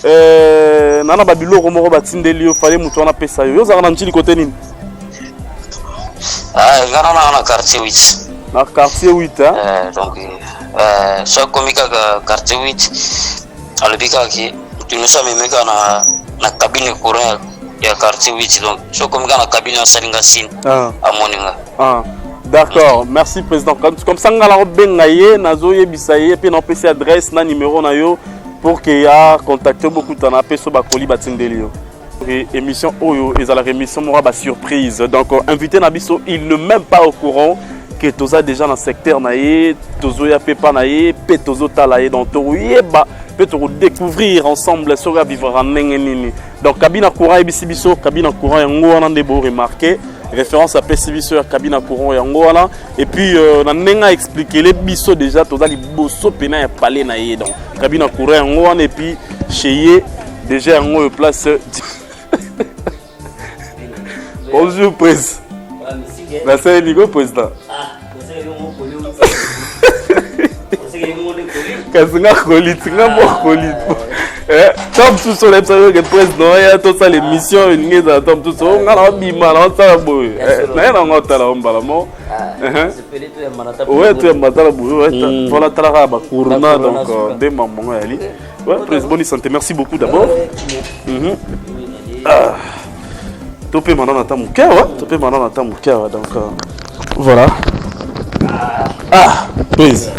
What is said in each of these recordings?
nana babilo romoro batindeli yo fallait mutu wana pesa yo za kana ntili côté nini ngana na quartier 8 na quartier 8 hein donc so komika quartier 8 alibika ki tunusa memeka na cabine courant ya quartier 8 donc so komika na cabine ya salinga sin amoninga d'accord merci président comme ça ngala obenga ye nazo yebisa ye pe na pesa adresse na numéro na yo pour que ya contacter beaucoup tana peso bakoli batindeli yo émission oyo ezala émission mora ba surprise donc invité na biso il ne même pas au courant que toza déjà dans secteur na ye tozo ya pepa na ye pe tozo tala ye donc to yeba peut découvrir ensemble sur la vivre en nini donc cabine courant et biso cabine courant yango wana ndebo remarqué référence à PCB sur cabine courant yango wana et puis na nenga expliquer les biso déjà toza li bosso pena ya palais na ye donc cabine courant yango wana et puis chez ye déjà yango place bonjour président la salle ligo président kazinga koliti nga mo koliti tom tout sur les président ya to ça l'émission une ngeza tom tout so nga na bima na ça boy na na ngota la ombala mo ouais tu es matala boy voilà tala ba courna donc des mamans ali ouais président bonne santé merci beaucoup d'abord topé maintenant na tamu cœur topé maintenant na tamu cœur donc voilà président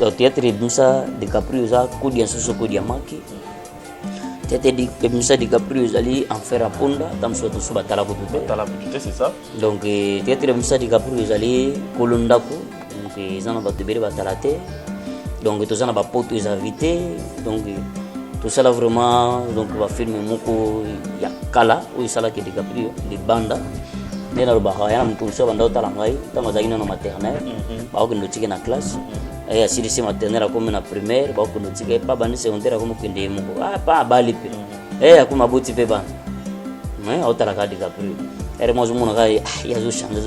donc théâtre Musa DiCaprio za kudia soso kudia maki théâtre Musa DiCaprio ali en faire à ponda tam soto suba talabu c'est ça donc théâtre Musa DiCaprio ali kolondako donc izana batubere batalate donc tozana ba poto les invités donc tout ça là vraiment donc va filmer moko ya kala ou ça là qui DiCaprio les bandes mais là le bahaya mtu so banda talangai tama zakina na maternelle ba ko ndotike na classe et asili si maternelle comme na primaire ba ko ndotike pa bani secondaire comme kende moko pa bali pe akuma boti pe ba mais otala ka DiCaprio ere mo zumuna ga yazo chanze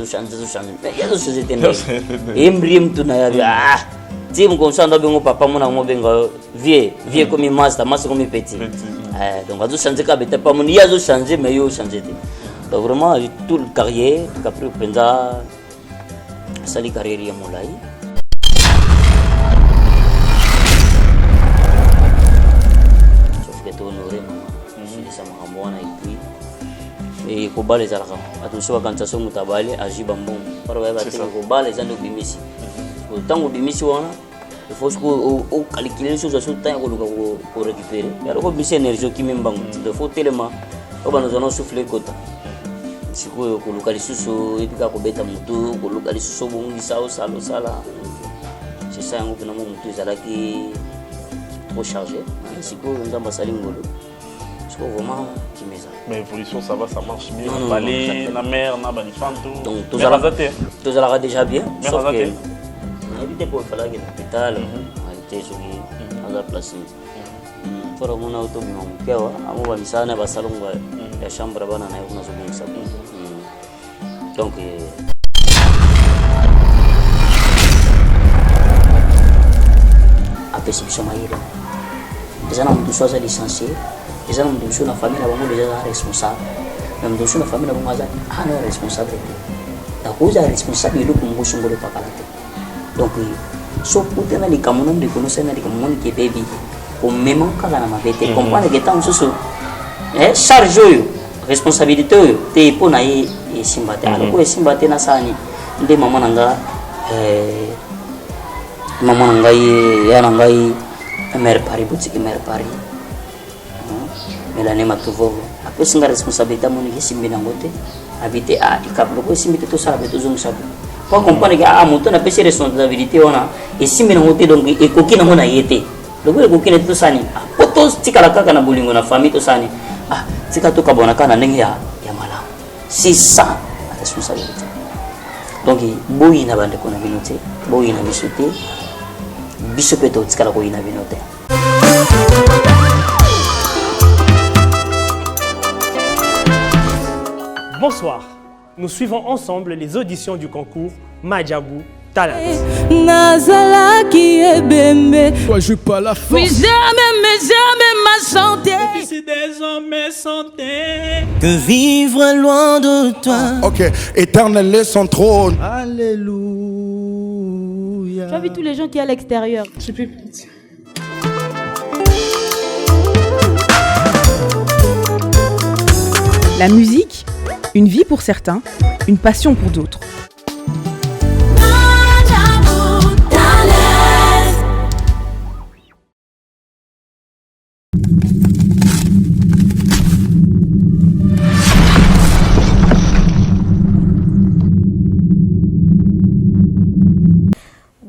yazo tende embrim tu na ya Tim comme ça, on papa mon amour benga vieux comme master comme petit. Donc on a changé quand même pas mon il a changé mais il a changé. Donc vraiment toute la carrière qu'après penza sali carrière ya molai. Sauf que tu honoré maman. Ça m'a ramené et puis kobale za rakam. Attention quand ça songo tabale ajiba mbon. Parwa ba tingo kobale za ndo bimisi. Tant bimisi wana il faut que calculer les choses sur temps pour récupérer alors que bimisi énergie qui même bango il faut tellement on va nous en souffler kota siko ko localiser et puis ko beta mutu ko localiser so bongi sao salo sala c'est ça ngo na mutu zala qui trop chargé siko nzamba sali ngolo siko vraiment qui meza mais évolution ça va ça marche bien balé na mer na banifanto donc tous ala déjà bien sauf que habité pour faire l'hôpital habité sur la place pour mon auto bi mamkewa amo banisana basalonga ya chambre bana na kuna zungumza donc a perception maïra déjà na mtu soza licencié déjà na mtu na famille bango déjà responsable na mtu na famille bango aza ana responsable ta causa responsable lo kumbusho ngolo pakalate donc so putena ni kamono de connaître na kamono ke baby comme même quand na mabete comprendre que tant soso charge yo responsabilité yo te pona ye simbate alors ko simbate na sani nde mama nanga ya nanga mère Paris boutique mère Paris mais la nema tuvo après singa responsabilité moni ke simbina ngote habiter a DiCaprio ko simbite to sabe to zong sabe pour comprendre que monter na pesi responsabilité ona et simbina ngote donc e kokina mona yete donc e kokina to sani poto tikala kaka na bolingo na famille to sani tika to kabona kana ndenge ya mala c'est ça la responsabilité donc boyi na bande kona binote boyi na bisote bisopeto tikala ko ina binote. Bonsoir. nous suivons ensemble les auditions du concours Madjabou Talent. Nazala qui est bébé. Toi, je pas la force. Oui, jamais ma santé. C'est désormais santé. Que vivre loin de toi. Ok, éternel est son trône. Alléluia. Tu as vu tous les gens qui sont à l'extérieur. Je peux plus dire. La musique, une vie pour certains, une passion pour d'autres.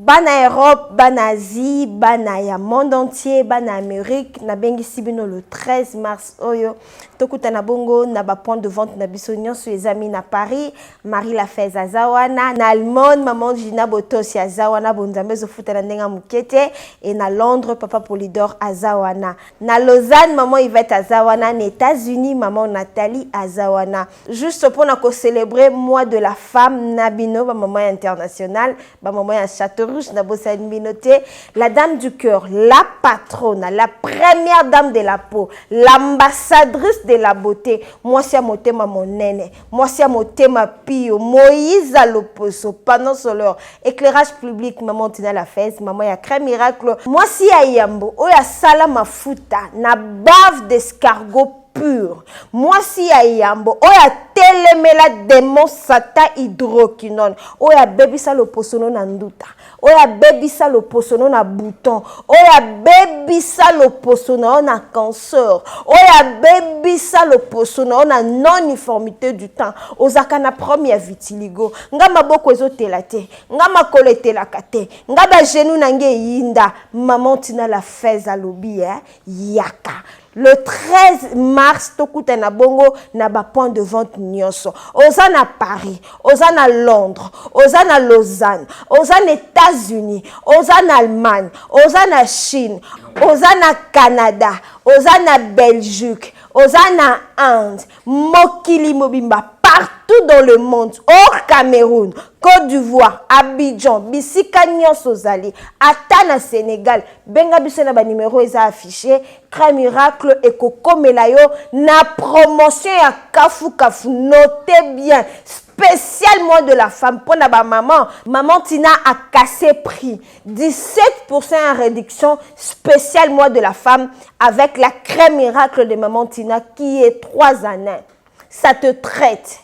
Bana Europe, bana Asie, bana ya monde entier, bana Amérique, na bengi sibino le 13 mars oyo. Tokuta na bongo na ba point de vente na biso nyonso ezami na Paris, Marie Lafez azawana, na Allemande maman Gina Botos azawana bonzambe zo futa na ndenga mukete et na Londres papa Polydor azawana. Na Lausanne maman Yvette azawana, na États-Unis maman Nathalie azawana. Juste pour na ko célébrer mois de la femme nabino ba maman internationale, ba maman ya Château la dame du cœur, la patronne, la première dame de la peau, l'ambassadrice de la beauté. Moi, c'est mon thème mon nene. Moi, c'est mon thème pio. Moïse à l'opposo. Pendant ce leur éclairage public, maman Tina la fesse, maman ya crème miracle. Moi, si à Yambo, oya salama futa, na bave d'escargot pur. Moi si ya yambo oya telemela démon sata hydroquinone oya bebisa lo posono na nduta oya bebisa lo posono na bouton oya bebisa lo posono na cancer oya bebisa lo posono na non-uniformité du temps ozaka na première vitiligo nga maboko ezotela te nga makolo etelaka te nga ba genou nange yinda maman Tina la fesse alobi yaka. Le 13 mars, tokuta na bongo na ba point de vente nyonso. Oza na Paris, oza na Londres, oza na Lausanne, oza na États-Unis, oza na Allemagne, oza na Chine, oza na Canada, oza na Belgique, oza na Inde, mokili mobimba partout dans le monde, hors Cameroun, Côte d'Ivoire, Abidjan, Bissika nyonso zali, ata na Sénégal, benga biso na ba numéro eza affiché, Crème Miracle et Coco Melayo na promotion ya kafu kafu, notez bien, spécial mois de la femme pour na ba maman, maman Tina a cassé prix, 17% en réduction, spécial mois de la femme avec la Crème Miracle de maman Tina qui est 3 années. Ça te traite.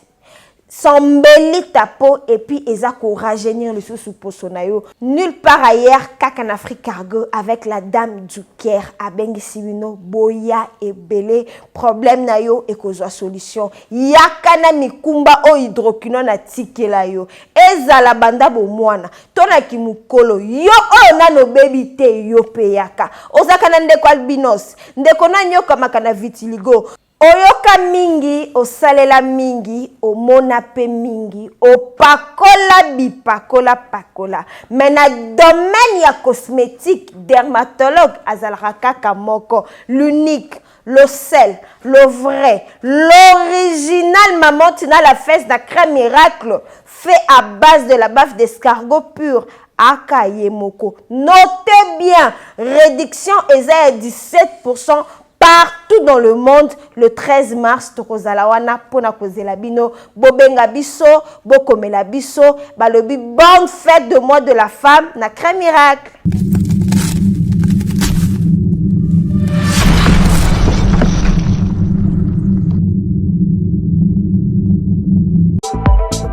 S'embellit ta peau et puis ezako rajeunir le sous posonayo. Nulle part ailleurs qu'en Afrique cargo avec la dame du Caire à Bengisibino, Boya et Belé. Problème na yo et kozwa solution. Yakana mikumba o hydroquinone na tikela yo. Ezala banda bo mwana. Tona kimukolo yo o nano baby te yo peyaka. Ozaka na ndeko albinos. Ndeko na nyoka makana vitiligo. Oyoka mingi, osalela mingi, omona pe mingi, opakola bipakola pakola. Mais na domaine ya cosmétique, dermatologue azalaka kaka moko, l'unique, le sel, le vrai, l'original maman Tina la fesse na Crème Miracle, fait à base de la bave d'escargot pur. Akayemoko. Notez bien, réduction est à 17%. Partout dans le monde, le 13 mars, tokozalawana pona kozela bino, bobenga biso, bokomela biso, balobi bonne fête de mois de la femme na Crème Miracle.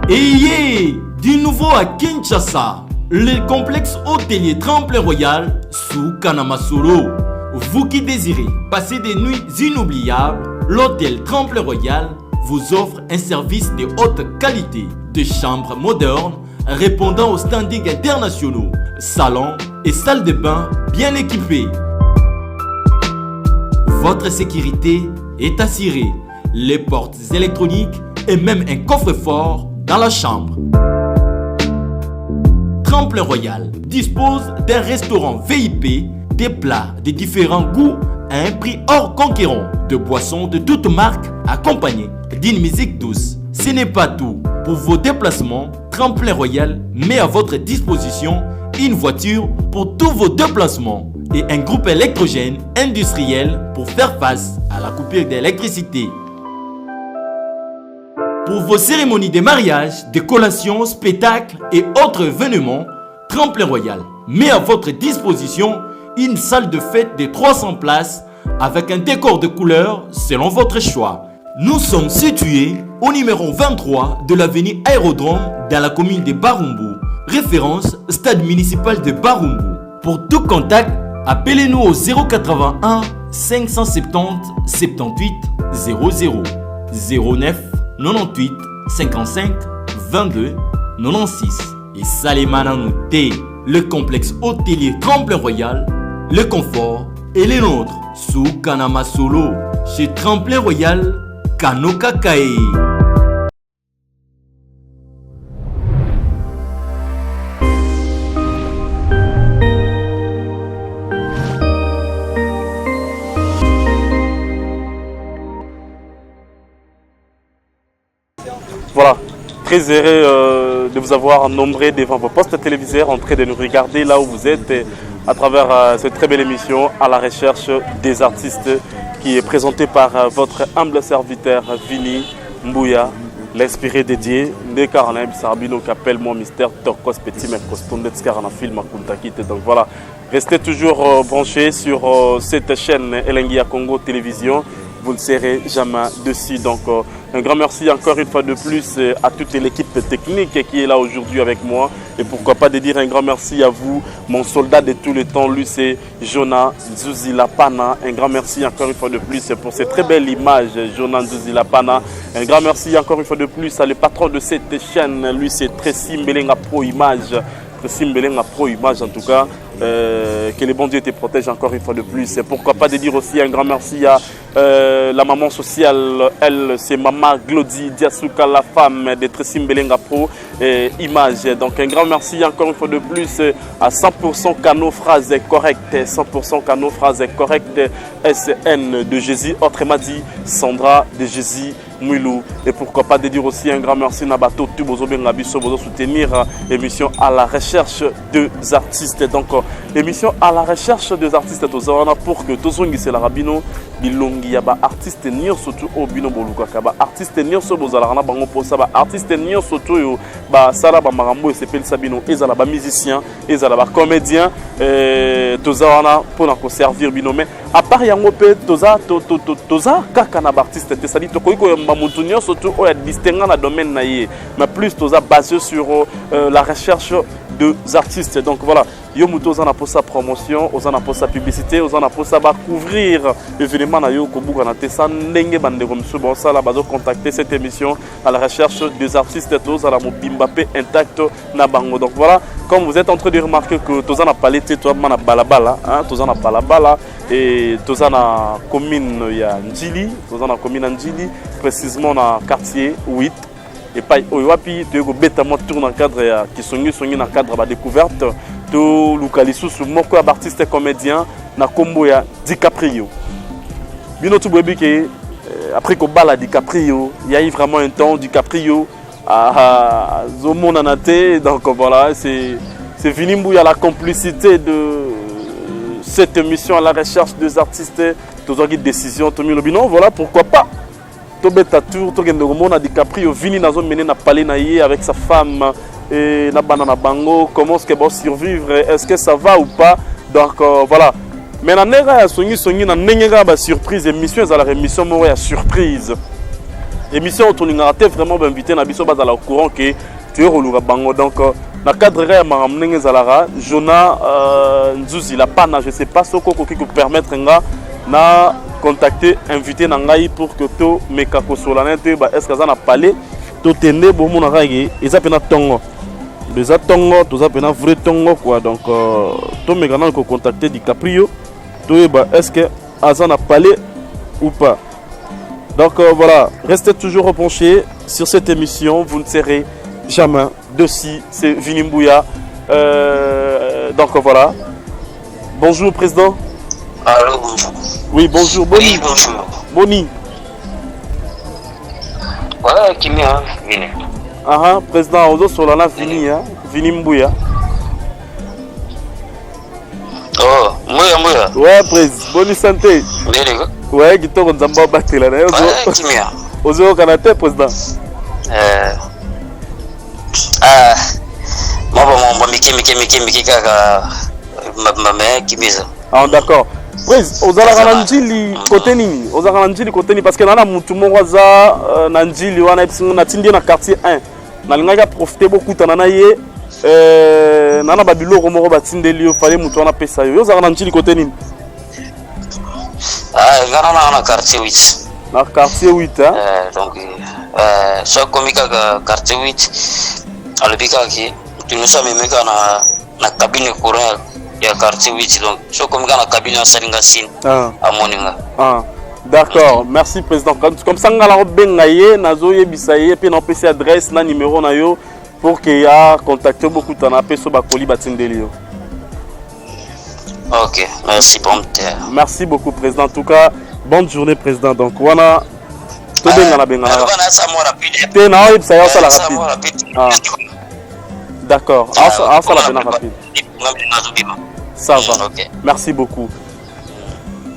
Ayez du nouveau à Kinshasa, le complexe hôtelier Tremplin Royal sous Kanamasolo. Vous qui désirez passer des nuits inoubliables, l'hôtel Tremplin Royal vous offre un service de haute qualité, de chambres modernes répondant aux standards internationaux, salons et salles de bain bien équipés. Votre sécurité est assurée, les portes électroniques et même un coffre-fort dans la chambre. Tremplin Royal dispose d'un restaurant VIP, des plats de différents goûts à un prix hors conquérant, de boissons de toutes marques accompagnées d'une musique douce, Ce n'est pas tout. Pour vos déplacements, Tremplin Royal met à votre disposition une voiture pour tous vos déplacements et un groupe électrogène industriel pour faire face à la coupure d'électricité. Pour vos cérémonies de mariage, de collations, spectacles et autres événements, Tremplin Royal met à votre disposition une salle de fête de 300 places avec un décor de couleurs selon votre choix. Nous sommes situés au numéro 23 de l'avenue Aérodrome dans la commune de Barumbu. Référence stade municipal de Barumbu. Pour tout contact, appelez-nous au 081 570 78 00 09 98 55 22 96 et Salimana Mouté. Le complexe hôtelier Tremplin Royal, le confort et les nôtres sous Kanama Solo chez Tremplin Royal Kanoka Kae. Voilà, très heureux de vous avoir nombré devant vos postes téléviseurs en train de nous regarder là où vous êtes à travers cette très belle émission à la recherche des artistes qui est présentée par votre humble serviteur Vini Mbouya, l'inspiré dédié de Karana Bissarbino qui appelle moi Mystère Torkos Petit Mercostonde Karana Film à Kuntakite. Donc voilà, restez toujours branchés sur cette chaîne Elengia Congo Télévision. Vous ne serez jamais dessus. Donc un grand merci encore une fois de plus à toute l'équipe technique qui est là aujourd'hui avec moi. Et pourquoi pas de dire un grand merci à vous, mon soldat de tout le temps, lui c'est Jonah Nzuzilapana. Un grand merci encore une fois de plus pour cette très belle image, Jonah Nzuzilapana. Un grand merci encore une fois de plus à le patron de cette chaîne, lui c'est Tracy Mbelenga Pro Image. Tracy Mbelenga Pro Image en tout cas. Que les bons dieux te protègent encore une fois de plus. Et pourquoi pas de dire aussi un grand merci à la maman sociale, elle c'est Maman Glody Diasuka, la femme de Tracy Mbelenga Pro Image. Donc un grand merci encore une fois de plus à 100% Cano Phrase Correcte, 100% Cano Phrase Correcte, SN de Jésus, autrement dit Sandra de Jésus Mouilou. Et pourquoi pas de dire aussi un grand merci à Bateau Tubozo Bengabiso pour soutenir l'émission à la recherche des artistes. Donc l'émission à la recherche des artistes pour que tous les rabino bilongi yaba artiste nier surtout au bino boluka kaba artiste nier so bozala na bango posa ba artiste nier surtout yo ba sala ba marambo s'appelle sabino ezala ba musicien ezala ba comédien tozawana pour na servir bino mais à part yango pe toza kaka na ba artiste te sali to koiko ba mutu nier surtout o ya distinguer na domaine na ye mais plus toza basé sur la recherche des artistes. Donc voilà, yo muto ozana pour sa promotion, ozana pour sa publicité, ozana pour sa couvrir événement na yo ko buka na tesa ndenge bande comme so bon ça là bazo contacter cette émission à la recherche des artistes tous à la Mobimbape intact na bango. Donc voilà, comme vous êtes en train de remarquer que tozana palais toi mana balabala hein, tozana balabala et tozana commune ya Njili, tozana commune Njili précisément na quartier 8. Et pas oyoapi tu go bêtement tourne dans cadre qui sont dans cadre de découverte to lukalisu sur moko artiste comédien na kombo ya DiCaprio. Bino tu bobi que après ko bala DiCaprio, il y a eu vraiment un temps DiCaprio à zomo nanate. Donc voilà, c'est Vini Mbouya la complicité de cette émission à la recherche des artistes, tous les décisions Tommy Lobino, voilà pourquoi pas. Tobeta tour togende komona DiCaprio Vini nazo mené na palais na ye avec sa femme et na banana bango, comment est-ce que va survivre, est-ce que ça va ou pas. Donc voilà, mais na nera ya songi na nengera ba surprise émission za la émission mo ya surprise émission tolinga te vraiment ba invité na biso ba za la au courant que tu es relura bango. Donc na cadre ya maramnenge za la Jonah Nzuzilapana, je sais pas soko ko qui permettre nga na contacter invité nangai pour que to mekako solanete ba est-ce que ça na parlé to tende bo mona rage eza pena tongo déjà tongo to za pena vrai tongo quoi. Donc to mekana ko contacter DiCaprio to ba est-ce que ça na parlé ou pas. Donc voilà, restez toujours branchés sur cette émission, vous ne serez jamais dessus. C'est Vini Mbouya. Donc voilà, bonjour président. Allô, bonjour. Oui, bonjour, Boni. Oui, bonjour. Boni. Ouais, Kimia, Vini. Ah, président, Ozo Solana Vini, hein? Vini Mbouya. Oh, Mbouya. Ouais, président, bonne santé. Ouais, qui t'ont Zamba battu là. Ouais, Kimia. Ozo Canada, président. Moi, Miki, Kaka, ma Kimisa. Ah, d'accord. Président, Ozo Cananjili, côté Nini. Ozo Cananjili, côté Nini, parce que là, nous, tout le monde a Nanjili, on a tindi dans quartier 1. Nalinga profiter beaucoup tananaye nana babilo romoro batindeli fallait mutu na pesa yo za kana ntili côté nini ngana na quartier 8 na quartier 8 hein donc so komika quartier 8 alibika ki tunusa memeka na cabine courant ya quartier 8 donc so komika na cabine salinga sin amoninga d'accord, merci président. Comme ça, on a bengaye, nazo yebisaye, puis on peut adresse na numéro na yo pour que ya contacter beaucoup de temps sur bakoli batindelio. Ok, merci bon terre. Merci beaucoup président. En tout cas, bonne journée président. Donc wana to benga na benga. Te na yebisaya ça la rapide. D'accord. Ah ça la benga rapide. Ça va. Merci beaucoup.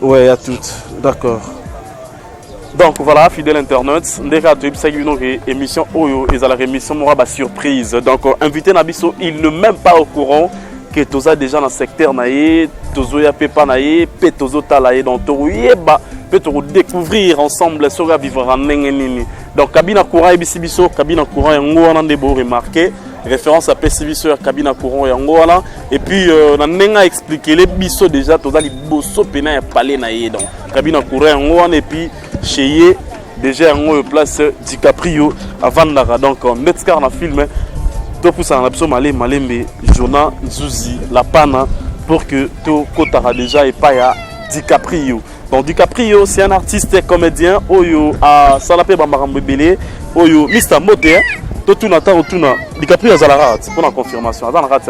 Ouais, à toutes. D'accord. Donc voilà, fidèle internaute, déjà tu sais une émission Oyo et à la émission Moraba surprise. Donc invité Nabiso, il ne même pas au courant que Toza déjà dans le secteur naïe, Tozo ya pepa naïe, pe Tozo talaye donc Toyeba peut découvrir ensemble sur vivre en nengeni. Donc cabine courant et bisibiso, cabine courant et ngo on a des beaux remarqués. Référence à PCV sur cabine courant et angola et puis on a expliqué les biso déjà Toza li bosso pena et palais naïe donc cabine courant et angola et puis chez déjà en place DiCaprio avant d'ara donc Netscar na film tout pour ça on a besoin malembe Jonah Zuzi la pana pour que tout kotara déjà et pas ya DiCaprio. Donc DiCaprio c'est un artiste et comédien Oyo à Salapé Bambarambe Belé Oyo Mr Moté tout nata retourna DiCaprio Zalara pour la confirmation avant la rate.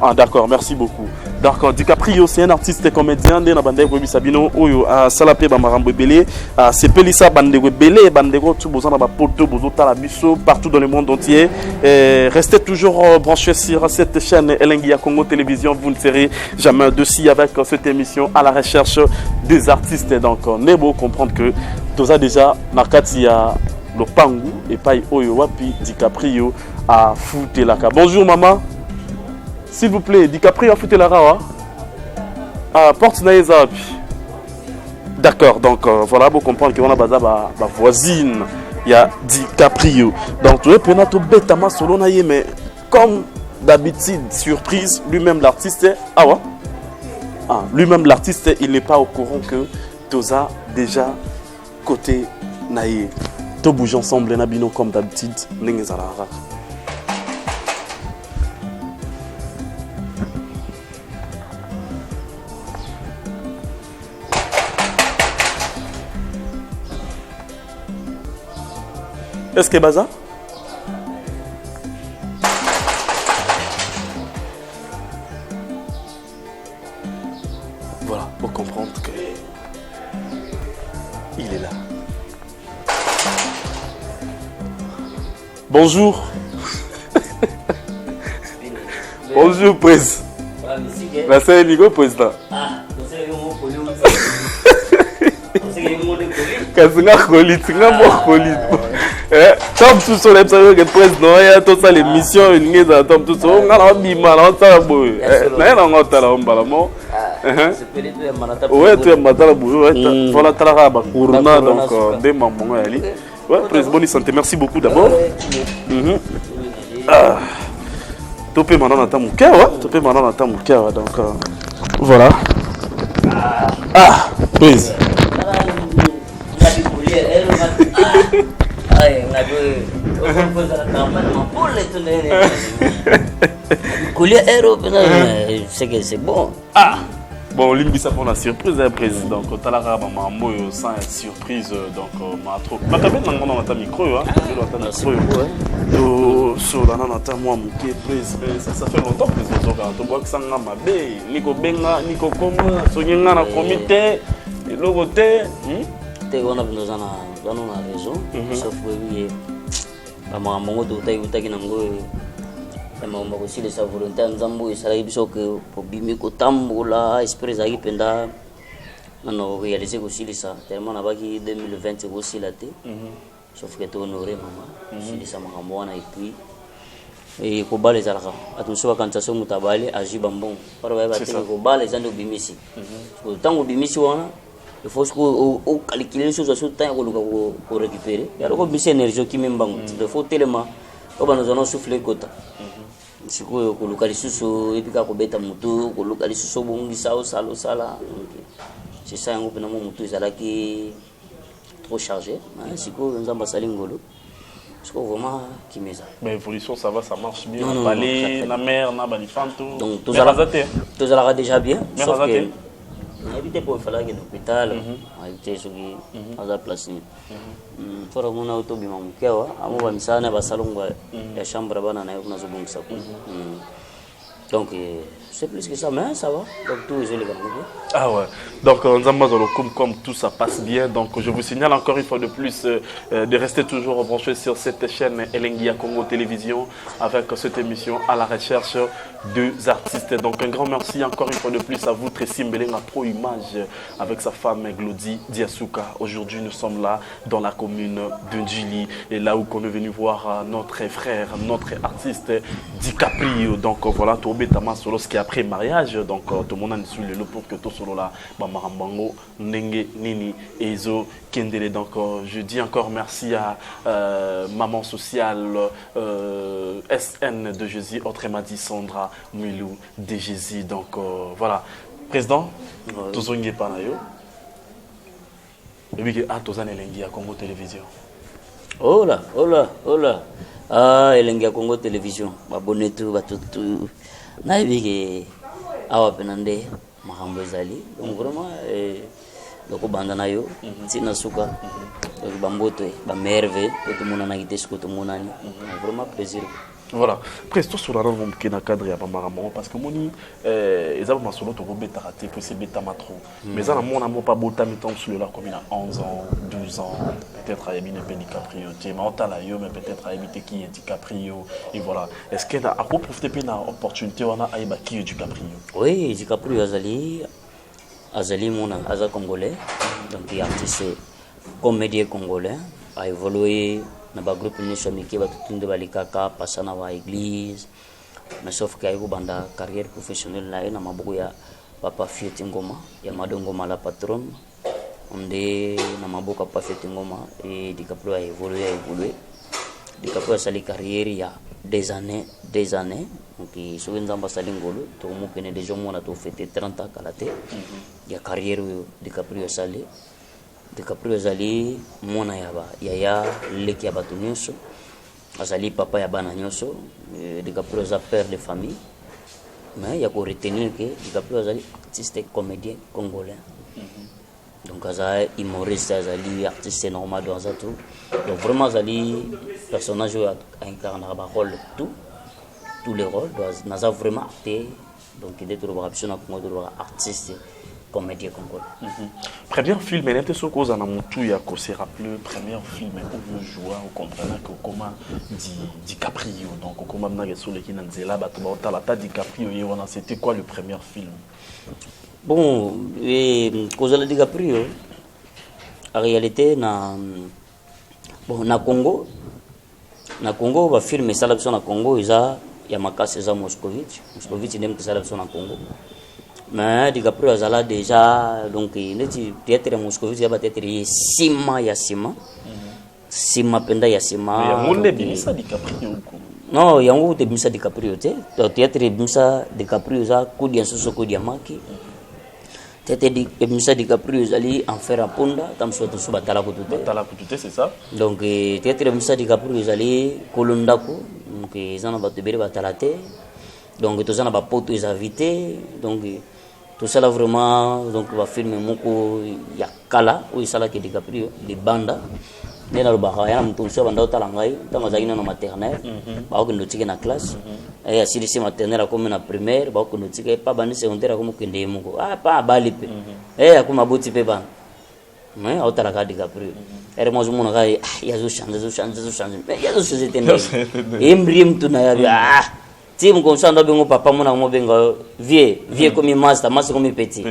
Ah d'accord, merci beaucoup. D'accord, DiCaprio c'est un artiste et comédien de la bande de Sabino Oyo à Salapé Bamarambo Belé, c'est Pelissa bande de Belé, bande de tout besoin na poto bozo tala biso partout dans le monde entier. Restez toujours branchés sur cette chaîne Elengia Congo Télévision, vous ne serez jamais dessus avec cette émission à la recherche des artistes. Donc on est beau comprendre que tout ça déjà nakati ya le pangu et pas Oyo wapi DiCaprio a fouté la carte. Bonjour maman. S'il vous plaît, DiCaprio a foutu la rawa. Porte naïza. D'accord, donc voilà, pour comprendre qu'on a ma voisine, il y a DiCaprio. Donc tu es penato bête ma solo naïe, mais comme d'habitude, surprise, lui-même l'artiste, lui-même l'artiste, il n'est pas au courant que Toza déjà côté naïe. Tout bouge ensemble, nabino comme d'habitude, n'engezara. Est-ce que Baza? Voilà, pour comprendre que il est là. Bonjour. Bonjour, président. Merci, Nico, président. Kazinga Kolit, Tom tout sur les président, il y a tout ça l'émission, une mise à Tom tout ça, on a un bima, on a un boy. N'a rien en tala, on balamo. Ouais, tu es matala boulot, voilà tala ba courna donc des mamans ali. Ouais, président bonne santé, merci beaucoup d'abord. Topé maintenant dans mon cœur, topé maintenant dans mon cœur donc voilà. Ah, président. C'est bon. Ah bon, Limbisa pour la surprise, président. Quand tu as la maman, sans surprise, donc ma trop. Ma cabine dans mon micro, sur la nana moi ça fait longtemps que je vois que ça n'a pas Nico Benga, Nico Koma, Sonyenga na comité, le côté. te wana dans na raison sauf que makambo to utaki nango makambo aussi les volonté nzambo esala biso que bimi ko tambola esprit zaki penda non réaliser aussi ça tellement na baki 2020 aussi la té sauf que to honoré maman aussi ça makambo wana et puis et ko bale zalaka attention quand ça somu tabale agi bambon para ba te ko bale zando bimisi ko tango bimisi wana il faut que calculer les choses sur temps ko récupérer ya ko bisi énergie qui même bango il faut tellement ko bana zona souffler kota siko ko lukali susu epika ko beta mutu ko lukali susu bongi sao sala c'est ça un peu mutu ezala qui trop chargé siko nzamba salingolo siko vraiment kimeza mais évolution ça va ça marche bien balé la mer na balifanto donc tout ça déjà bien sauf que éviter pour faire l'hôpital éviter ce qui à la place pour mon auto bima mkewa amo bamisana basalongo ya chambre bana na kuna zobongisa donc c'est plus que ça mais ça va donc tout est joli ah ouais donc Nzamba Zolo comme tout ça passe bien donc je vous signale encore une fois de plus de rester toujours branché sur cette chaîne Elengia Congo Télévision avec cette émission à la recherche deux artistes donc un grand merci encore une fois de plus à vous Tracy Mbelenga Pro Image avec sa femme Glody Diasuka. Aujourd'hui nous sommes là dans la commune de Ndjili et là où on est venu voir notre frère notre artiste DiCaprio donc voilà Tobe Tama Solo qui après mariage donc tout le monde a suivi le lot pour que tout solo là Marambango Nenge Nini Ezo Kendele donc je dis encore merci à maman sociale SN de Jésus autrement dit Sandra Milou de Jésus donc voilà président tozongi pa na yo et puis à tozana Elengia Congo Télévision oh là ah Elengia Congo Télévision abonné tout batutu na bigi awa penande makambo ezali donc vraiment loko banda na yo tina suka bamboto ba merve tout monde na gite ko tout monde vraiment plaisir. Voilà, presto sur la langue qui na cadre ya bamaramon parce que moni ezaba masolo to beta raté que c'est beta matro mais ça na mon amour pas bota mitom sur la commune à 11 ans 12 ans peut-être à Yabine DiCaprio tu m'entends là yo mais peut-être à Yabite qui est DiCaprio et voilà est-ce qu'il a profiter puis na opportunité on a aiba qui est DiCaprio oui DiCaprio azali mon aza congolais donc il artiste comédien congolais a évolué na ba groupe ni somiki ba tutunde balikaka pasana wa église mais sauf que ayo banda carrière professionnelle na na mabuku ya papa Fieti Ngoma ya Madongo Mala patron onde na mabuku papa Fieti Ngoma et DiCaprio a évolué DiCaprio a sali carrière il y a des années donc so nzamba salingolo to mo kene déjà mo na to fêter 30 ans kalate ya carrière DiCaprio sali DiCaprio azali mona yaba yaya leki ya batu nyonso azali papa ya bana nyonso DiCaprio za père de famille mais ya ko retenir que DiCaprio azali artiste comédien congolais donc azali humoriste azali artiste normal dans ça tout donc vraiment azali personnage à incarner ba rôle tous les rôles donc naza vraiment acté donc il est trop option na Congo artiste comédien congolais. Premier film, elle était sur cause en amutu ya ko se rappeler premier film où vous jouez au comprendre que comment DiCaprio donc comment na sur le kinanzela bato ba ta DiCaprio et on c'était quoi le premier film? Bon cause la DiCaprio en réalité na Congo ba film ça la na Congo isa ya makasi za Moscovitch ndem que ça la na Congo. Mais DiCaprio azala déjà donc neti théâtre Moscovitch ya théâtre sima penda ya sima ya monde bimisa DiCaprio non yango te bimisa DiCaprio te théâtre bimisa DiCaprio za kudi nsoso kudi maki théâtre bimisa DiCaprio zali en faire ponda tamso to suba tala ko tout c'est ça donc théâtre bimisa DiCaprio zali kolondako donc zana bato bere batalate donc to zana ba poto les invités donc tout ça là vraiment donc va filmer moko ya kala ou ça là que DiCaprio de banda nena ba ya mtu so banda utalangai tanga zaina na maternelle ba ko ndotike na classe et asili si maternelle comme na primaire ba ko ndotike pa bani secondaire comme kende moko pa bali pe akuma boti pe bana mais autalaka DiCaprio ere mo zumuna kai yazo changer mais yazo changer tena embrim tu na ya tim comme ça ndo papa mona mo benga vieux comme master comme petit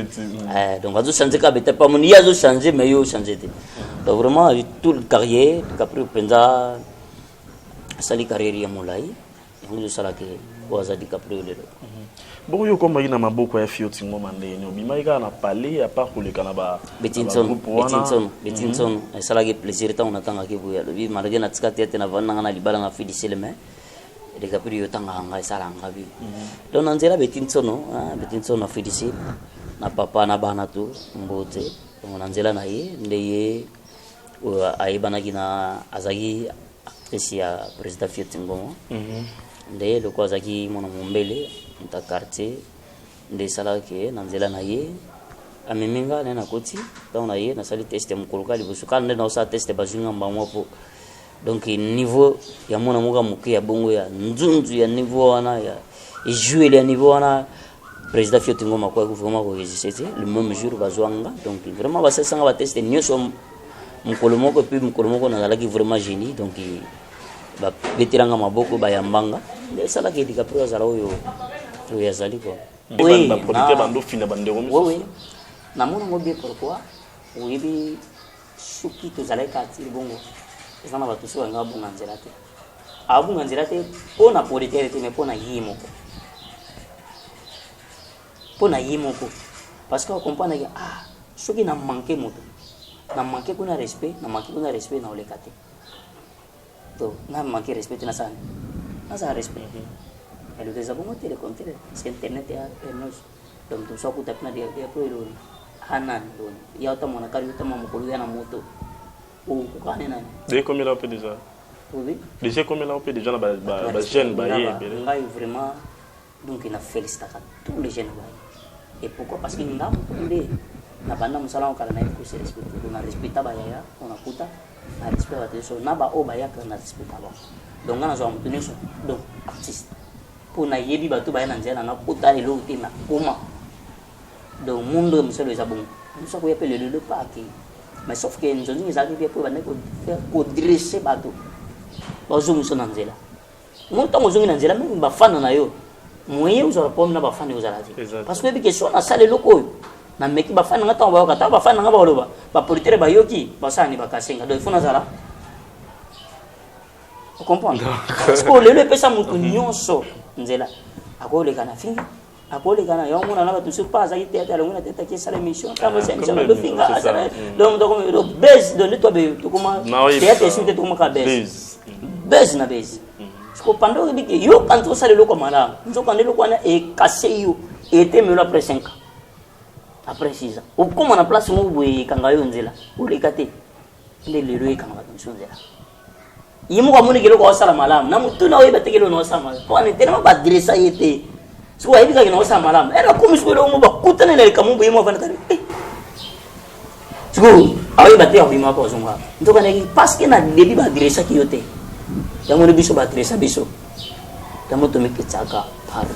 donc yazo changer ka beta pas mon yazo changer mais yo changer donc vraiment toute la carrière DiCaprio penza sali carrière ya molai yango sala ke waza DiCaprio lelo bon yo komba ina maboko ya fioti ngoma ndenyo bimaika na pale à part kulekana ba Betinson sala ke plaisir ta unatanga ke buya lobi marage na tsikati ete na vana na libala na fidi seleme DiCaprio tanga hanga sala ngabi donc nanzela Betinson na fidi sil na papa na bana tu mbote donc nanzela na ye ndeye aibana kina azagi actrice ya president fioti ngoma ndeye lokwa azaki mona mombele nta quartier nde sala ke nanzela na ye ameminga na koti donc na ye na sali test mukuluka libusu kan nde na osa test bazunga mbamwa po donc niveau ya mona muka muke ya bongo ya nzunzu ya niveau wana ya jouer ya niveau wana président fioti ngoma kwa vraiment ko résister le même jour bazwanga donc vraiment ba sanga ba test nyoso mukolomoko puis mukolomoko na zalaki vraiment génie donc ba betiranga maboko ba yambanga nde sala ke DiCaprio zala oyo ya zali quoi oui ba producteur bando fina bande romi oui na mona ngobe pourquoi oui bi suki to zala ka ti bongo ezana ba tuso nga bunga nzela te pona producteur te me pona yimo ko parce que on comprend que suki na manquer moto na manquer kuna respect na olekate to na manquer respect na sana respect ele desa bongo tele kontere internet ya pernos donc to so kuta na dia pro ilo hanan don ya ta mona kari ta mamu kolu na moto o kukane na de combien là on peut déjà oui déjà combien là on peut déjà ba jeune ba ye ngai vraiment donc ina féliciter tous les jeunes ba et pourquoi parce que ndam ndé na banda musala on kala na ko se respecter on respecta ba ya on akuta na respect ba teso na ba o ba ya kana respecta ba donc ngana zo mutune so donc artiste pour na yebi batu ba na nzela na puta elo tina kuma donc mundo musalo za bon musa ko yapele le pas qui mais sauf que nzonzi ngizaki bien pour bana ko faire ko dresser batu bazo muso na nzela monta mozongi na nzela même ba fana na yo moye uzala pom na ba fana uzala ti parce que bi question na sale loko na meki ba fana ngata ba kata ba fana ngaba oloba ba politere ba yoki ba sani ba kasenga do ifuna zala vous comprenez parce que le pesa mutu nyonso nzela akole kana finga akole kana yo mona na batu surpa za ite ta longona teta ki sala mission kama c'est mission do finga donc base de toi be to kuma tete sute to kuma ka base na base ko pando ke yo quand on sale loko mala nzo quand loko na e cassé yo était me après 5 ans après 6 ans ou comme na place mo boye kanga yo nzela o lekate le lelo e kanga to nzela yimu kwa muni kiloko osala malamu na mutu na oyiba tekelo no osala malamu kwa ne tena ba dressa yete so wa ibika kina osala malamu era kumiswelo mo bakutana na likamumbu yimu afana tari so ayiba te oyima ko zonga ndoka ne parce que na debi ba dressa ki yote yango ne biso ba dressa biso tamo to meketsaka par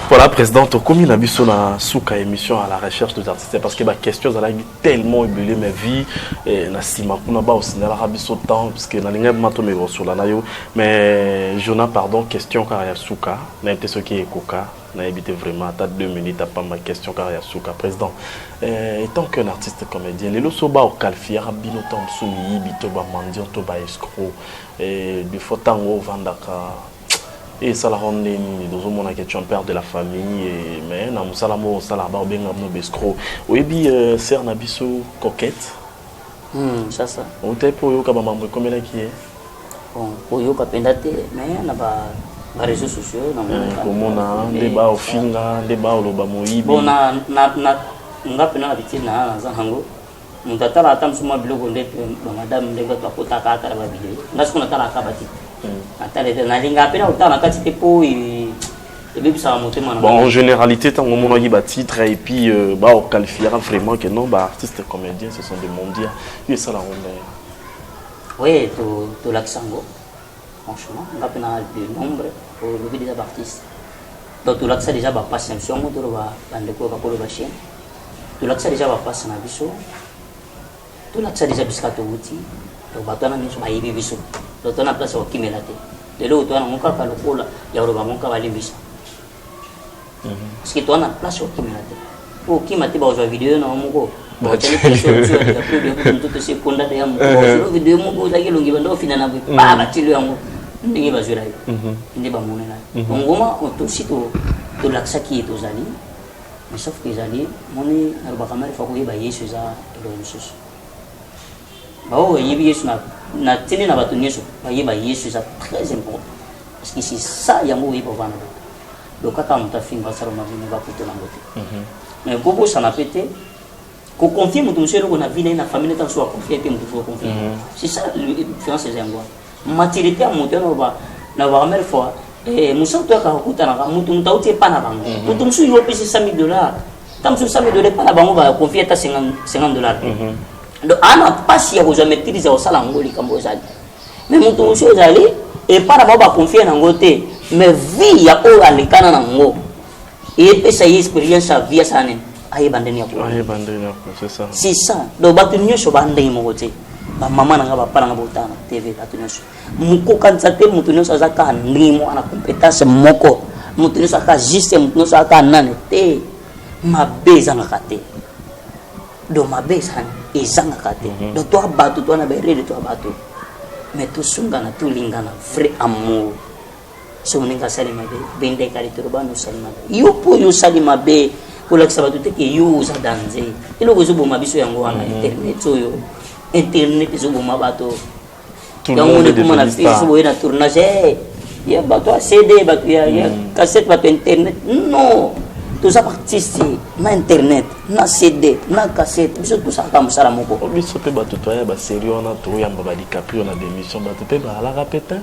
Voilà, présidente, comme il a vu sur la souka émission à la recherche des artistes, parce que ma question, ça a tellement ébulé ma vie, et na sima kuna ba aussi na la rabiso temps, parce que na linga mato me sur la nayo, mais Jonah, pardon, question car ya souka, na été ce qui est coca, na évité vraiment à 2 minutes à pas ma question car ya souka, président. Étant qu'un artiste comédien, les losoba au calfi, rabino tam soumi, bitoba mandion, toba escroc, et des fois tango vandaka. Et ça la rend dans mon tu es un père de la famille mais na musalamo salaba benga no bescro oyebi ser na biso coquette ça on t'a pour yo ka mambo comme là qui est bon yo ka pendate mais na ba réseaux sociaux na comme on a débat au finga débat au loba moyibi bon na ngapi na bitina za hango mutata la tam suma blogo ndete madame ndega to kotaka ata ba bidé ngasko na tala ka bati bon, en généralité, tant qu'on a dit titre et puis on qualifiera vraiment que non, artistes comédiens, ce sont des mondiaux. Et ça la ronde. Oui, tout l'accent, franchement, on a de nombre pour le des artistes. Donc tout l'accent déjà passe un son, tout l'accent déjà passe un abisso. tout l'accès des biscuits au outil donc bateau na miso bayibi biso donc on a place au kimela te de l'autre on a mon kaka lokola ya roba mon kaka limbisa parce que toi on a place au kimela te pour kimate ba zo vidéo na moko ba tele question sur la plus de tout ce qu'on a déjà mon vidéo moko la kelongi bando fina na ba ba tilo yango ndenge ba zo la ndenge ba monela donc goma on tout sito to l'accès qui est aux alliés mais sauf que les alliés moni na ba kamera fa ko yeba yesu za do mususu bao yebi yesu na tene na bato nyeso ba yeba yesu za très important parce que c'est ça yango yeba vana donc kaka on ta finga ça ma vie va puto na ngote mais gogo ça na pété ko confier mutu monsieur ko na vie na famille ta so confier pe mutu faut confier c'est ça la différence c'est yango maturité à mutu na ba mère fois et musa to ka kuta na mutu mtauti pa na bango mutu musu yo pesi $100 tam su $100 pa na bango ba confier ta $50 donc ana pasi ya koza maîtrise au sala ngoli kambo zali mais mutu musu zali et para ba confier na ngote mais vie ya o alikana na ngo et pesa expérience à vie ça ne aye bandeni ya ko c'est ça donc batu nyosho bandeni mo kote ba mama na ba para na botana tv batu nyosho muko kanza te mutu nyosho azaka ndimo ana compétence moko mutu nyosho aka juste mutu nyosho aka nane te mabeza ngakate do mabeza ezanga kate do to abatu to na berede to abatu mais to sungana to lingana vrai amour so ninga salima be bende kali turbano salima yo po yo salima be kula kisabatu te ke yo za danze ilo go zubo mabiso yango wana internet so yo internet zubo mabato yango ne kuma na Facebook ina tournage ya bato CD bato ya cassette bato internet non tout ça artiste na internet na CD na cassette biso tout ça comme ça la moko biso pe bato to ya ba série on a to ya ba DiCaprio na démission bato pe ba la rapeta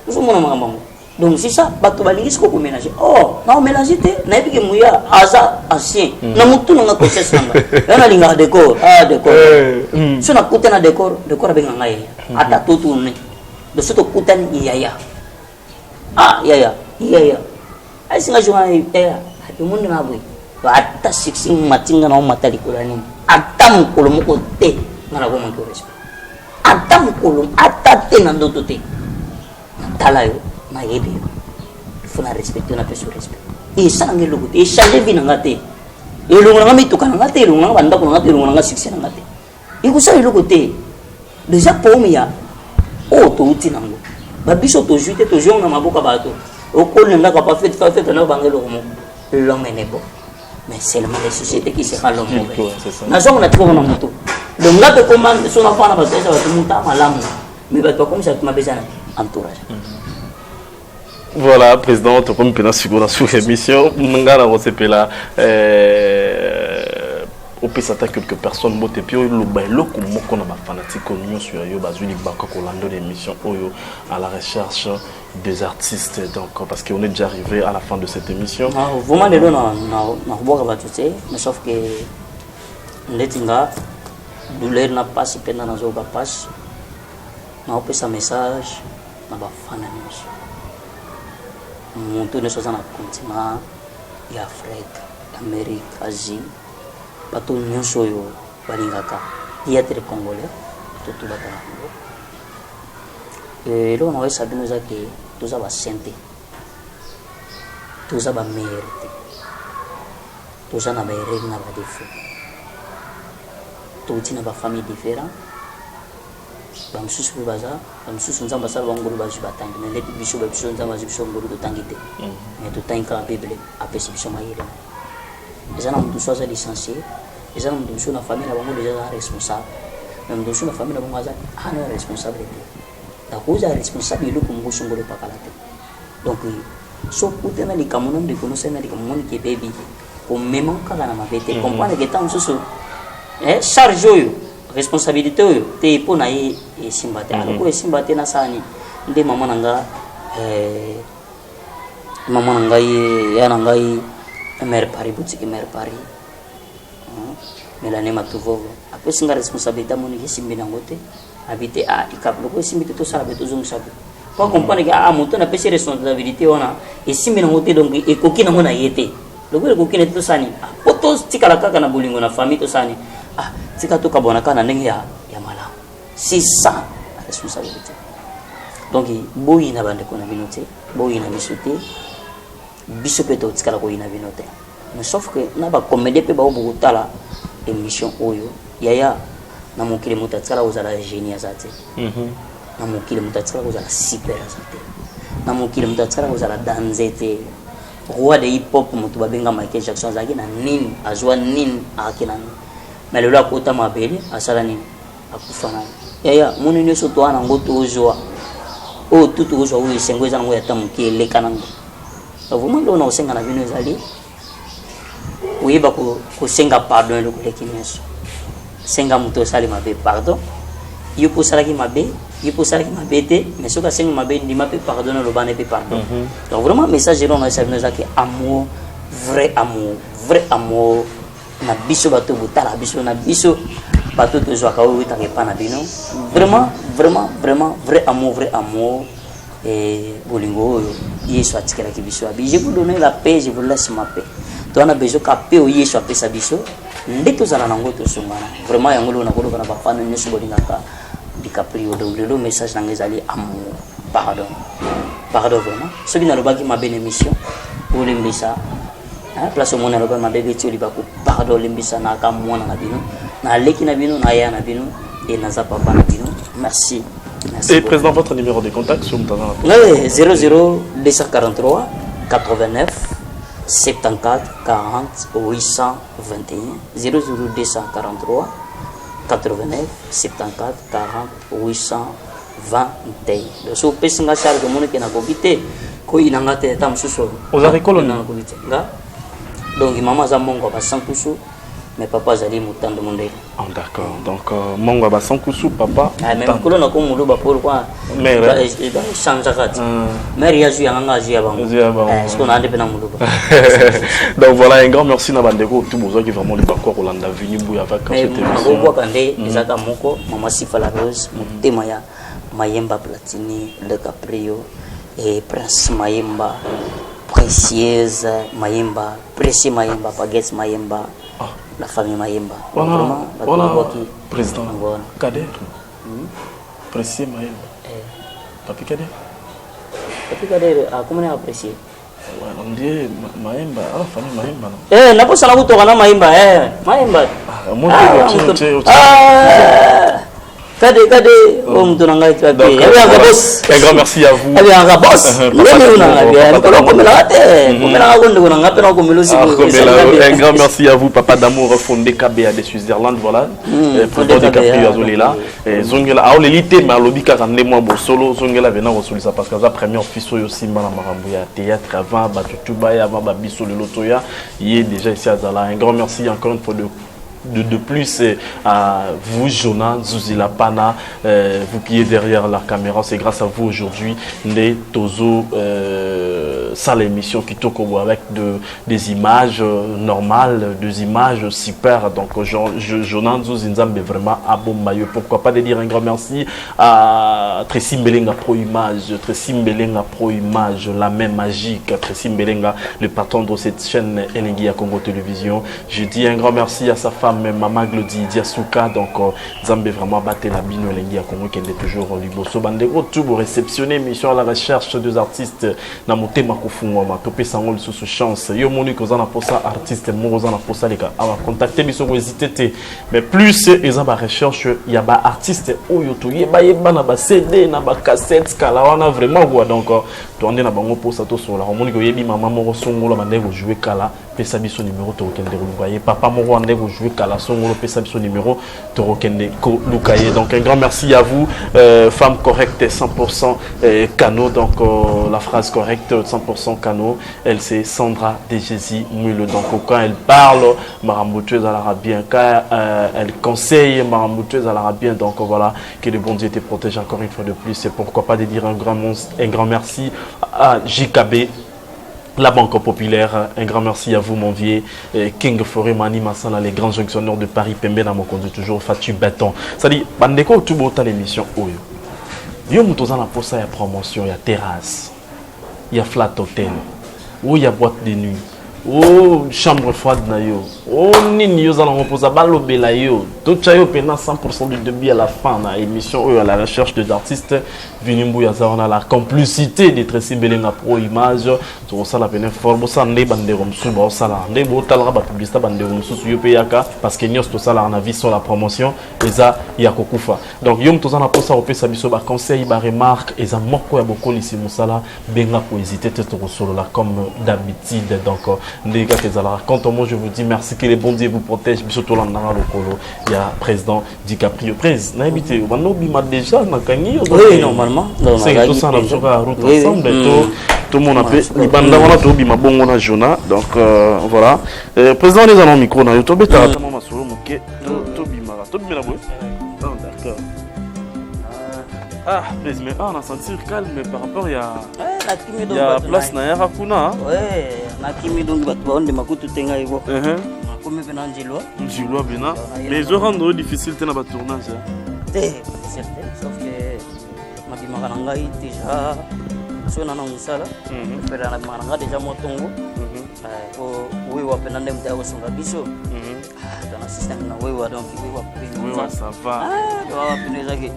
biso mona makambo donc c'est ça bato balingi ko mélanger oh na mélanger te na epike muya aza ancien na mutu na conscience nanga na linga décor décor so na kutana décor benga ngai ata tutu ne de soto kutani yaya yaya ai singa juma ya mundo na boy ata 16 matinga na matali kulani atam kolomo te ngana go manto respect atam kolom atate na ndoto te talayo na yebe funa respecter na personne respect e sange logo e changer vina ngate e lunga ngami tukana ngate lunga banda ko ngate lunga nga 16 ngate e ko sai logo te déjà pomia o to utinango ba biso to juite to jonga maboka bato au col n'a pas fait na bangelo mo l'homme n'est pas mais c'est seulement les sociétés qui se rendent l'homme na zonga na trouve na moto donc là te commande sur na fana ba tesa ba muta malamu mais ba to comme ça ma besoin entourage. Voilà, président, tu peux me pénal sur l'émission. Ngara Rosepela, au peut s'attaquer quelques personnes, moté puis le bailo comme qu'on a fanatique union sur yo bazuli baka kolando l'émission oyo à la recherche des artistes donc parce qu'on est déjà arrivé à la fin de cette émission. Vraiment les deux na boire ba tout mais sauf que letinga douleur na passe pendant na zo ba passe na opé sa message na ba fanatique. Muntu ne soza na continent ya Afrique, Amérique, Asie. Bato nyonso yo balingaka théâtre congolais tout batala et là on va savoir nous que tout ça va santé tout ça va mérite tout ça na ba règle na ba défaut tout tina ba famille différent ba msusu baza ba msusu nzamba sala ngolo ba jibatangi mais les biso ba biso nzamba biso ngolo to tangite mais to tanka bible apesi biso mayele les gens ont tous licenciés les gens ont tous la famille là bango déjà responsable même tous la famille là bango aza ana responsabilité la cause est responsable le kongo songolo pakalate donc so kutena li kamono de connaître na li kamono ke baby comme même kala na mabete comprendre que tant so charge yo responsabilité yo te pona e simbate alors ko simbate na sani nde mama nanga ya ngai mère Paris boutique mère Paris mais l'année matuvo après singa responsabilité mon qui simbi nangote habiter à ikaplo ko simbi to sala beto zong sabu ko comprendre que moto na pesi responsabilité ona et simbi nangote donc e kokina mona yete le ko kokina to sani poto tikala kaka na bolingo na famille to sani tika to kabonaka na ndenge ya malamu. C'est ça la responsabilité. Donc boyi na bande ko na binote, boyi na bisote, bisope to tikala ko ina binote. Mais sauf que na ba comédie pe ba obu tala émission oyo yaya na mokili mutatala ozala génie azate. Na mokili mutatala ozala super azate. Na mokili mutatala ozala danzete. Roi de hip hop mutu babenga Michael Jackson azaki na nini azwa nini akina. Mais le kota mabele asala nini akufana. Yaya moni nyoso to ana ngoto ozwa. O tutu ozwa uyi sengweza ngo yatamuki eleka nango. Vraiment ndo na osenga na bino ezali. Uyiba ko senga pardon le koleki nyoso. Senga muto sali mabe pardon. Yupo salaki mabe te, mais ce que senga mabe ni mabe pardon le bane pe pardon. Donc vraiment message non na savino zaki amour, vrai amour na biso bato butala biso na biso bato to zwa ka wi ta ke pana bino. Vraiment vrai amour et bolingo yesu atikela ki biso abi. Je vous donner la paix, je vous laisse ma paix. To na bezo ka paix o yesu apesa biso. Ndito zala nango to sungana. Vraiment yango na kolo kana ba pana nyesu bolingaka DiCaprio. Donc le message nangezali amour, pardon vraiment. Ce qui n'a pas qui m'a bien émission pour l'imbisa. Place au monde n'a pas m'a bien dit libako pardon l'imbisa na ka mwana na bino na leki na bino na ya na bino et na za papa na bino. Merci. Et président, votre numéro de contact sur Mutazana. Oui, 00 243 89 74 40 821 00 243 89 74 40 821. Donc si vous pensez que ça le monde qui n'a pas habité, quoi il n'a pas tam sous. Vous avez colonie. Donc maman a mongo ba 100 kusu, mais papa zali mutan de monde. Ah d'accord. Donc mongo ba 100 kusu papa. Ah mais colonie na ko mulo ba pourquoi? Mais il va changer kat. Mais il y a ju yanga ju ya bango. Est-ce qu'on a des pena mulo ba? Donc voilà, un grand merci na bandeko tout besoin qui vraiment le bakwa Rolanda venu bouya avec cette émission. Mais ko kande ezaka moko mama Sifa la Rose mutema ya Mayemba Platini le Caprio et Prince Mayemba Précieuse Mayemba Précieux Mayemba Pagues Mayemba la famille Mayemba. Voilà président Kader Précieux Mayemba Papi Kader comment on a apprécié? On dit Mayemba, famille Mayemba. N'a pas ça la route na Mayemba, Mayemba. Kade, on te n'en a pas. Un grand merci à vous. Un grand merci à vous, papa d'amour fondé KBA de Switzerland, voilà. Président de Caprio Azolila. Zongela, a l'élité, mais à l'obika rende moi solo. Zongela venant au ça parce que la première fille aussi mal à Marambuya théâtre avant Batutuba et avant Babiso le Lotoya. Il est déjà ici à Zala. Un grand merci encore une fois de plus à vous, Jonas Zuzila Pana, vous qui êtes derrière la caméra. C'est grâce à vous aujourd'hui, les Tozo, ça l'émission qui tourne avec des images normales, des images super. Donc, Jonas Zuzinzambe vraiment à bon maillot. Pourquoi pas de dire un grand merci à Tracy Mbelenga Pro Image, Tracy Mbelenga Pro Image, la main magique, Tracy Mbelenga, le patron de cette chaîne Elengi à Congo Télévision. Je dis un grand merci à sa femme. Maman Glody Diasuka, donc Zambé vraiment batté la bino Elengi à Congo qui est toujours Liboso Bandego tout pour réceptionner mission à la recherche des artistes na motema kofunga ma topé sangol sous chance yo moni ko zana posa artiste mo zana posa les gars à contacter biso ko hésiter mais plus ils ont ba recherche il y a ba artiste oyo to yeba na ba CD na ba cassette kala wana vraiment quoi donc tourner na bango posa to so la moni ko yebi maman mo songolo bandego jouer kala pesa biso numéro to kende voyez papa mo bandego jouer kala songolo pesa biso numéro to kende ko lukaye. Donc un grand merci à vous, femme correcte 100% Cano, donc la phrase correcte 100% Cano, elle c'est Sandra Dejezi Mule. Donc quand elle parle marambouteuse à l'arabien, quand elle conseille marambouteuse à l'arabien, donc voilà, que le bon Dieu te protège encore une fois de plus. Et pourquoi pas de dire un grand merci à JKB, la Banque Populaire. Un grand merci à vous, mon vieux King Forêt Mani Massala, les grands jonctionneurs de Paris, Pembe, dans mon conduit toujours Fatu Béton. Ça dit, Bandeko, tout beau l'émission. Il y a la poste, il y a promotion, il y a terrasse, il y a flat hotel, il y a boîte de nuit, Oh, chambre froide na yo. Oh, nini yo zala reposa balobela yo. Tout chayo pena 100% du début à la fin na émission à la recherche des artistes Vinimbu ya on a la complicité de Tracy Belenga pro image. To ça la pena forbo ça ndé bandero msuba ça la ndé bo talra ba publicité bandero msusu yo peyaka parce que nyos to ça la na vie sur la promotion eza ya kokufa. Donc yom to ça na posa opesa biso ba conseil ba remarque eza moko ya boko lisi musala benga ko hésiter te to solo la comme d'habitude. Donc quand moi je vous dis merci, que les bons dieux vous protègent. Surtout là, il y a président DiCaprio. Président, n'habitez vous déjà oui, normalement. C'est tout ça, on a route ensemble. Tout le monde a fait. Il y a bon journal. Donc voilà. Président, les allons micro. On a YouTube. D'accord. Ah, mais on a senti calme par rapport à il y a place na yara kuna. Ouais, na kimi donc batonde makutu tenga ibo. Comme bena njilwa. Njilwa bena. Mais je rendre difficile na ba tournage. Certain, sauf que mabima kana ngai déjà sona na musala. Pela na manga déjà motongo. Oui wa penande mta ko songa biso. Dans le système na oui wa donc oui wa. Oui wa ça va. Wa peneza ke.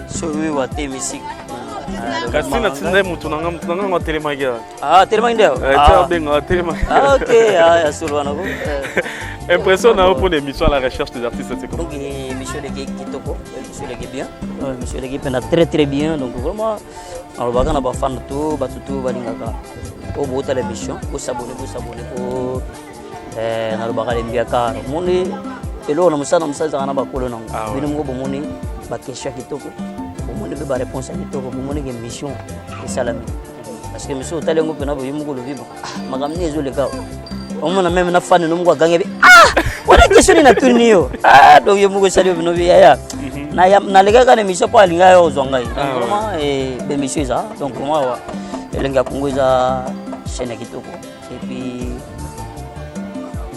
So oui wa te musique. Kasi na tinde mutu nanga ngo telemagia. Ah telemagia. Benga telemagia. Ah OK, ya solo na ko. Impression na pour l'émission à la recherche des artistes c'est comment? Donc monsieur le kitoko, monsieur le bien. Monsieur le pena très bien donc vraiment alors bagana ba fan tout batutu balingaka. Au bout de l'émission, au s'abonner au na bagale mbiaka. Moni elo na musana musaza na bakolo nango. Bino ngo bomoni ba question kitoko. Bomoni be ba réponse kitoko, bomoni ke mission et salami. Parce que monsieur otalengo pena bo yimuko lo vivre. Magamni ezole ka. On m'a même na fan no mko gange. Ah! Wala question na tournio. Ah, donc yimuko salio bino biya. Na lega kana mission pa linga yo zongai. Donc vraiment be mission ça. Donc comment wa elenga kungoza chaîne kitoko. Et puis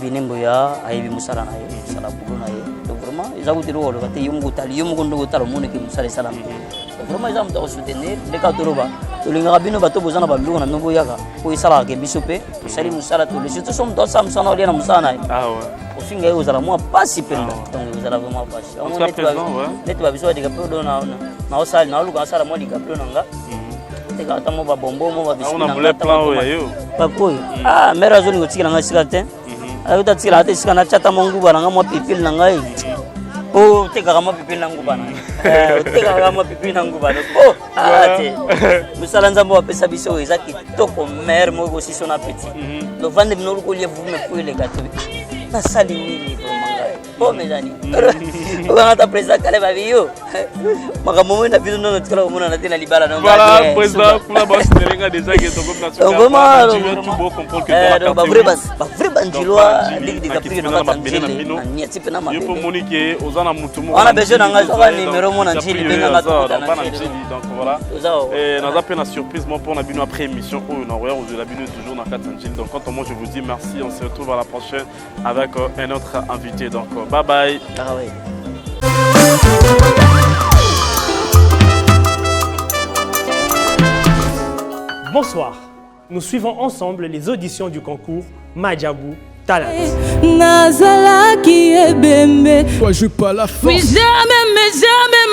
Vinimbu ya aibi musala na ye, musala bulo na ye. Donc vraiment ils ont dit rôle kati yimuko tali yimuko ndo talo mone ke musala salam. Donc vraiment ils ont soutenir les katoroba. Tolinga bino bato bozana ba biloko na nombo yaka. Ko isala ke bisope, sali musala to les surtout som do sam sana oli na musala na. Ah ouais. Au fin gayo zala moi pas si penda. Donc vous allez vraiment pas. On est présent ouais. Neto ba biso DiCaprio do na osali na luka sala mo DiCaprio nanga. Teka tamo ba bombo mo ba biso na. On a voulu plan yo. Pas quoi. Ah mera zone ko tikila nga sikate. Ayo ta tikila ate sikana chata mongu ba nga mo pipil na ngai. Oh, teka kama pipil na nguba na. Teka kama pipil na nguba. Oh, ate. Musala nzambo wa pesa biso ezaki toko mer mo ko siso na petit. Le vendre no ko lie vous me pour les gâteaux. Na sali nini pour mangai. Oh mezani. Oga ta presa kale ba biyo. Maka momo na biso no tikala mona na tena libala na ngati. Voilà, président pour la bosse telenga déjà que to comme na. Vraiment, tu beau comprendre que dans ba vrai banjilwa ligue DiCaprio na banjile. Na nyati pena ma. Yepo monique ozana mutu mo. On a besoin nga zo numéro mo na njili benga na to. Donc voilà. Et nous avons une surprise moi pour la bino après émission où on aura la bino toujours dans 4 Njili. Donc quand moi je vous dis merci, on se retrouve à la prochaine avec un autre invité. Donc bye bye. Ah ouais. Bonsoir. Nous suivons ensemble les auditions du concours Madjabou Talent. Nazala qui est bébé. Toi, je pas la force. Oui, jamais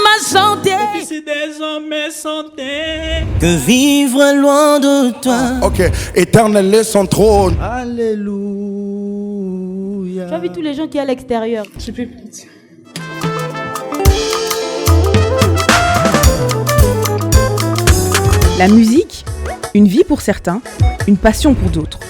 ma santé. Si des hommes santé. Que vivre loin de toi. Ok, éternel est son trône. Alléluia. Tu as vu tous les gens qui sont à l'extérieur. Je peux plus dire. La musique, une vie pour certains, une passion pour d'autres.